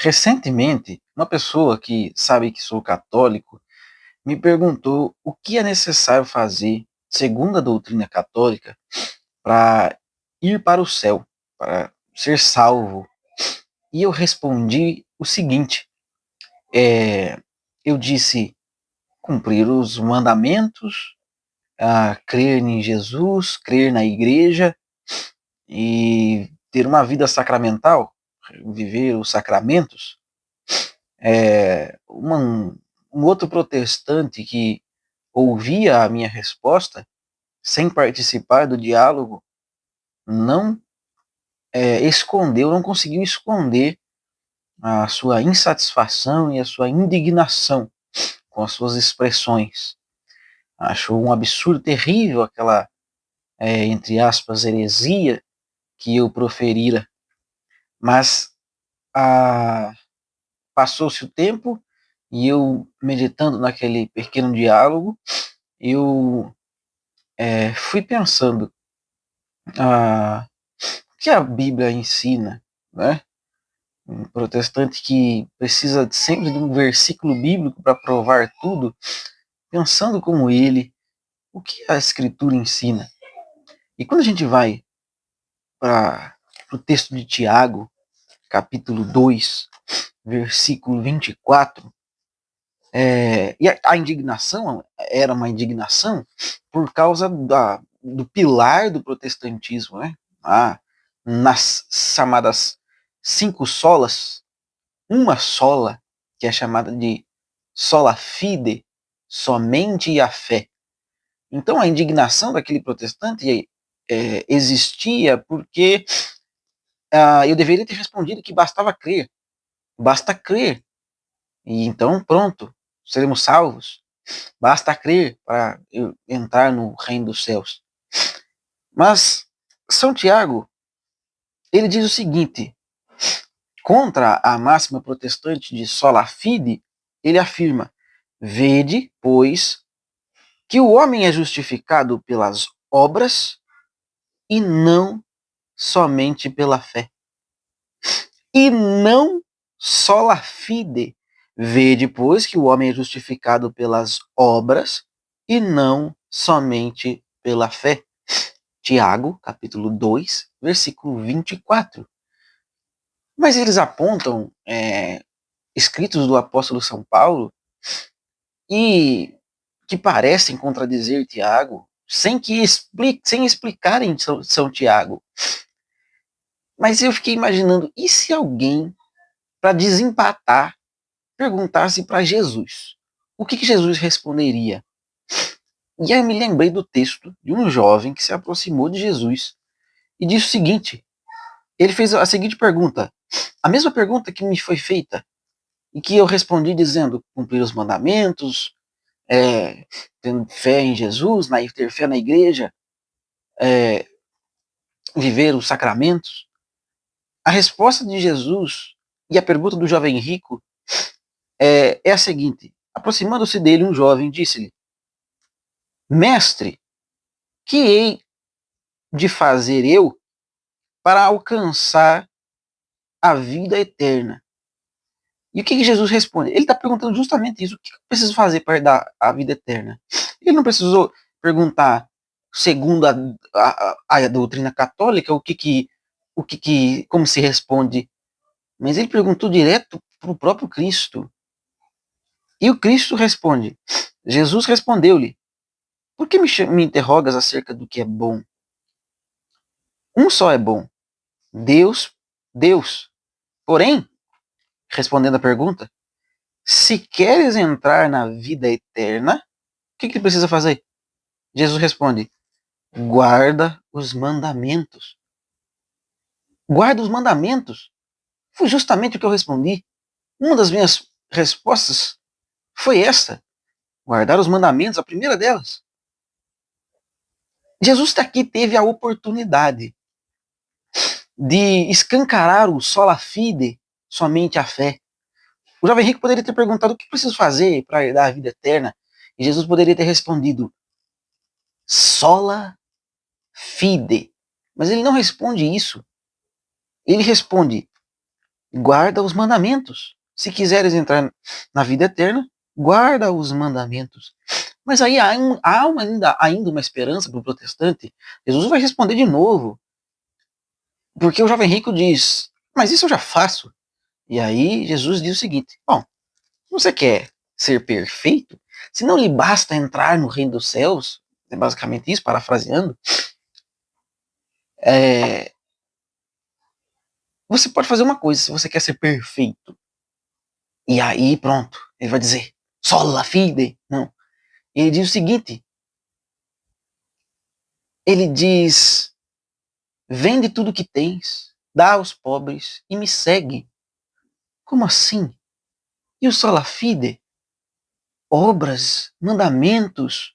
Recentemente, uma pessoa que sabe que sou católico me perguntou o que é necessário fazer, segundo a doutrina católica, para ir para o céu, para ser salvo. E eu respondi o seguinte: eu disse cumprir os mandamentos, crer em Jesus, crer na igreja e ter uma vida sacramental, viver os sacramentos. Um outro protestante que ouvia a minha resposta sem participar do diálogo não escondeu, não conseguiu esconder a sua insatisfação e a sua indignação com as suas expressões. Achou um absurdo terrível aquela, entre aspas, heresia que eu proferira. Mas passou-se o tempo e eu, meditando naquele pequeno diálogo, eu fui pensando o que a Bíblia ensina, né? Um protestante que precisa sempre de um versículo bíblico para provar tudo, pensando como ele, o que a Escritura ensina. E quando a gente vai para o texto de Tiago, capítulo 2, versículo 24, e a indignação era uma indignação por causa do pilar do protestantismo, né? Nas chamadas cinco solas, uma sola, que é chamada de sola fide, somente a fé. Então a indignação daquele protestante existia porque eu deveria ter respondido que bastava crer, basta crer, e então pronto, seremos salvos, basta crer para entrar no reino dos céus. Mas São Tiago, ele diz o seguinte: contra a máxima protestante de sola fide, ele afirma: vede, pois, que o homem é justificado pelas obras e não somente pela fé. E não sola fide. Vede, pois, que o homem é justificado pelas obras e não somente pela fé. Tiago, capítulo 2, versículo 24. Mas eles apontam escritos do apóstolo São Paulo e que parecem contradizer Tiago, sem explicarem São Tiago. Mas eu fiquei imaginando, e se alguém, para desempatar, perguntasse para Jesus? O que Jesus responderia? E aí eu me lembrei do texto de um jovem que se aproximou de Jesus e disse o seguinte: ele fez a seguinte pergunta, a mesma pergunta que me foi feita, e que eu respondi dizendo: cumprir os mandamentos, tendo fé em Jesus, ter fé na igreja, viver os sacramentos. A resposta de Jesus e a pergunta do jovem rico é a seguinte: aproximando-se dele, um jovem disse-lhe: mestre, que hei de fazer eu para alcançar a vida eterna? E o que Jesus responde? Ele está perguntando justamente isso: o que eu preciso fazer para dar a vida eterna? Ele não precisou perguntar, segundo a doutrina católica, como se responde, mas ele perguntou direto para o próprio Cristo. E o Cristo responde. Jesus respondeu-lhe: por que me interrogas acerca do que é bom? Um só é bom, Deus, Deus. Porém, respondendo à pergunta, se queres entrar na vida eterna, o que precisa fazer? Jesus responde: guarda os mandamentos. Guarda os mandamentos. Foi justamente o que eu respondi. Uma das minhas respostas foi essa: guardar os mandamentos, a primeira delas. Jesus aqui teve a oportunidade de escancarar o sola fide, somente a fé. O jovem rico poderia ter perguntado: o que preciso fazer para herdar a vida eterna? E Jesus poderia ter respondido: sola fide. Mas ele não responde isso. Ele responde: guarda os mandamentos. Se quiseres entrar na vida eterna, guarda os mandamentos. Mas aí há ainda uma esperança para o protestante. Jesus vai responder de novo. Porque o jovem rico diz, mas isso eu já faço. E aí Jesus diz o seguinte, bom, se você quer ser perfeito, se não lhe basta entrar no reino dos céus, é basicamente isso, parafraseando, você pode fazer uma coisa, se você quer ser perfeito. E aí, pronto, ele vai dizer, sola fide. Não. Ele diz o seguinte, ele diz, vende tudo que tens, dá aos pobres e me segue. Como assim? E o sola fide? Obras, mandamentos.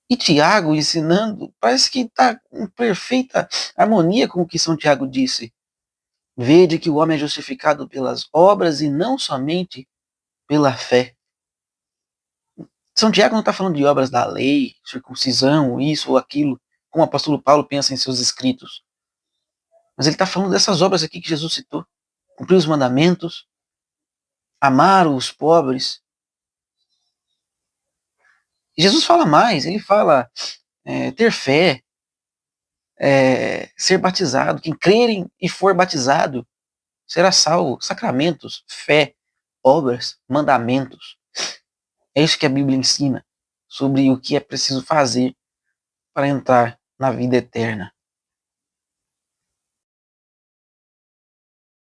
E Tiago ensinando, parece que está em perfeita harmonia com o que São Tiago disse. Vede que o homem é justificado pelas obras e não somente pela fé. São Tiago não está falando de obras da lei, circuncisão, isso ou aquilo, como o apóstolo Paulo pensa em seus escritos. Mas ele está falando dessas obras aqui que Jesus citou. Cumprir os mandamentos, amar os pobres. E Jesus fala mais, ele fala ter fé, ser batizado. Quem crer e for batizado será salvo. Sacramentos, fé, obras, mandamentos. É isso que a Bíblia ensina sobre o que é preciso fazer para entrar na vida eterna.